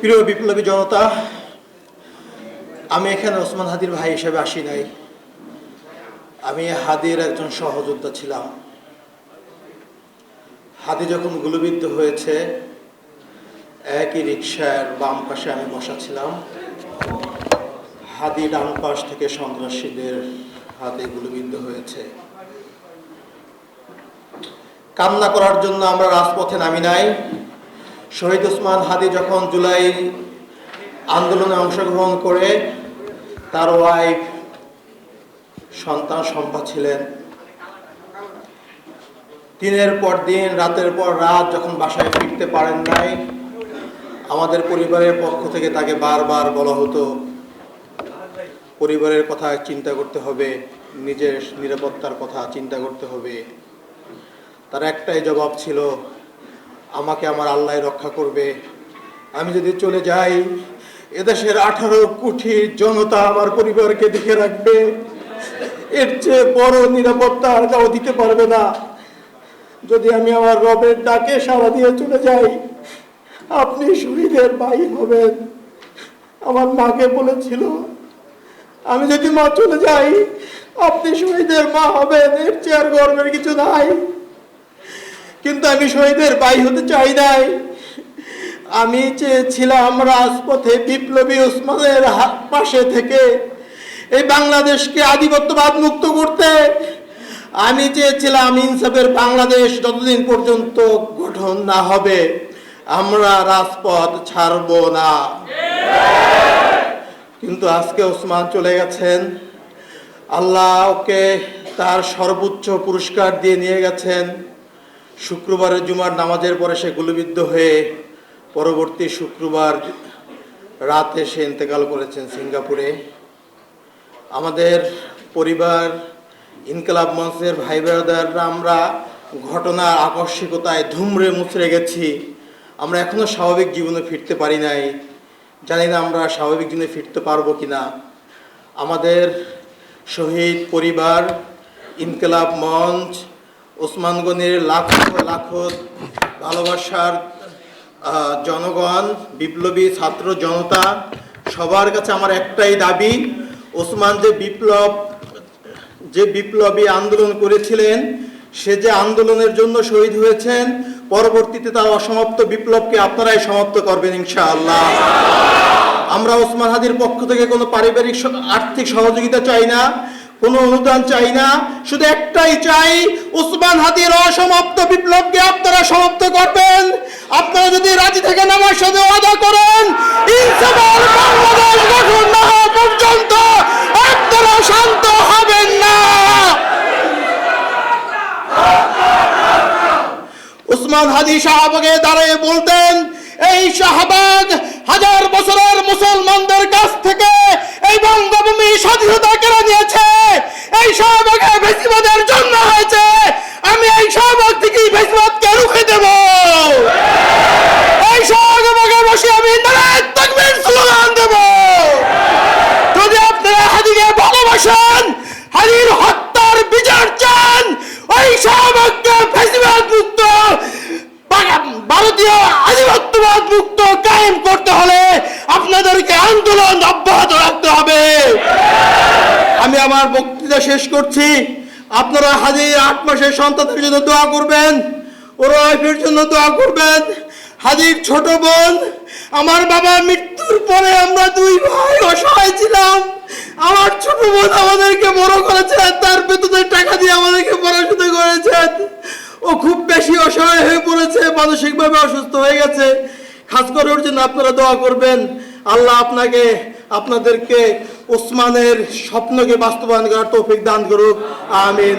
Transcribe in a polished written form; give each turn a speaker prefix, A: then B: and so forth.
A: প্রিয় বিপ্লবী জনতা, আমি এখানে ওসমান হাদির ভাই হিসেবে আসি নাই। আমি হাদির একজন সহযোদ্ধা ছিলাম। হাদি যখন গুলিবিদ্ধ হয়েছে, একই রিকশার বাম পাশে আমি বসা ছিলাম। হাদি ডান পাশ থেকে সন্ত্রাসীদের হাতে গুলিবিদ্ধ হয়েছে। কান্না করার জন্য আমরা রাজপথে নামি নাই। শহীদ ওসমান হাদি যখন জুলাই আন্দোলনে অংশগ্রহণ করে তার ওয়াইফ সন্তান সম্পা ছিলেন, দিনের পর দিন রাতের পর রাত যখন বাসায় ফিরতে পারেন নাই, আমাদের পরিবারের পক্ষ থেকে তাকে বারবার বলা হতো পরিবারের কথা চিন্তা করতে হবে, নিজের নিরাপত্তার কথা চিন্তা করতে হবে। তার একটাই জবাব ছিল, আমাকে আমার আল্লাহ রক্ষা করবে। আমি যদি চলে যাই, এদেশের 18 কোটি জনতা আমার পরিবারকে দেখে রাখবে। এর চেয়ে বড় নিরাপত্তা আর কেউ দিতে পারবে না। যদি আমি আমার রবের ডাকে সাড়া দিয়ে চলে যাই, আপনি শহীদের ভাই হবেন। আমার মাকে বলেছিল, আমি যদি মা চলে যাই, আপনি শহীদের মা হবেন। এর চেয়ে আর গর্বের কিছু নাই। কিন্তু আমি শহীদের ভাই হতে চাই নাই। আমি চেয়েছিলাম রাজপথে বিপ্লবী ওসমানের পাশে থেকে এই বাংলাদেশকে আধিপত্যবাদ মুক্ত করতে। আমি চেয়েছিলাম ইনসাফের বাংলাদেশ যতদিন পর্যন্ত গঠন না হবে, আমরা রাজপথ ছাড়ব না। কিন্তু আজকে ওসমান চলে গেছেন। আল্লাহ ওকে তার সর্বোচ্চ পুরস্কার দিয়ে নিয়ে গেছেন। শুক্রবারের জুমার নামাজের পরে সে গুলিবিদ্ধ হয়ে পরবর্তী শুক্রবার রাতে সে ইন্তেকাল করেছেন সিঙ্গাপুরে। আমাদের পরিবার, ইনকিলাব মঞ্চের ভাই ব্রাদাররা আমরা ঘটনার আকস্মিকতায় ধুমড়ে মুচড়ে গেছি। আমরা এখনো স্বাভাবিক জীবনে ফিরতে পারি নাই। জানি না আমরা স্বাভাবিক জীবনে ফিরতে পারবো কিনা। আমাদের শহীদ পরিবার, ইনকিলাব মঞ্চ, ওসমান গনির লাখো লাখো ভালোবাসার জনগণ, বিপ্লবী ছাত্র জনতা, সবার কাছে আমার একটাই দাবি, ওসমান যে বিপ্লবী আন্দোলন করেছিলেন, সে যে আন্দোলনের জন্য শহীদ হয়েছেন, পরবর্তীতে তার অসমাপ্ত বিপ্লবকে আপনারাই সমাপ্ত করবেন ইনশাআল্লাহ। আমরা ওসমান হাদির পক্ষ থেকে কোনো পারিবারিক আর্থিক সহযোগিতা চাই না, কোনো অনুদান চাই না। শুধু একটাই চাই, ওসমান হাদির অসমাপ্ত বিপ্লবকে আপনারা সমাপ্ত করবেন। আপনারা যদি রাজি থাকেন আমার সাথে ওয়াদা করেন, ইনসাফের বাংলাদেশ গঠন না হওয়া পর্যন্ত আপনারা শান্ত হবেন না। ওসমান হাদি শাহবাগে দাঁড়িয়ে বলতেন, এই শাহবাগ হাজার বছরের মুসলমানদের কাছ থেকে এই বঙ্গভূমি স্বাধীনতা কেড়ে নিয়েছে। এই শাহবাগে ফ্যাসিবাদের জন্ম হয়েছে। আমি এই শাহবাগ থেকেই ফ্যাসিবাদকে রুখে দেব। এই শাহবাগে বসে আমি নারায়ে তাকবীর স্লোগান দেব। যদি আপনারা হাদিকে ভালোবাসেন, হাদির হত্যার বিচার চান, ওই শাহবাগকে ফ্যাসিবাদ মুক্ত, ভারতীয় আধিপত্যবাদ মুক্ত কায়েম করতে হলে আপনাদেরকে আন্দোলন অব্যাহত রাখতে হবে। আমি আমার বক্তৃতা শেষ করছি। আপনারা হাদির 8 মাসের সন্তানের জন্য দোয়া করবেন, ওর ওয়াইফের জন্য দোয়া করবেন। হাদির ছোট বোন, আমার বাবা মৃত্যুর পরে আমরা 2 ভাই অসহায় ছিলাম। আমার ছোট বোন আমাদেরকে বড় করেছে, তার বেতনের টাকা দিয়ে আমাদেরকে পড়াশোনা করেছেন। ও খুব বেশি অসহায় হয়ে পড়েছে, মানসিকভাবে অসুস্থ হয়ে গেছে। খাস করে ওর জন্য আপনারা দোয়া করবেন। আল্লাহ আপনাদেরকে ওসমানের স্বপ্নকে বাস্তবায়ন করার তৌফিক দান করুক। আমিন।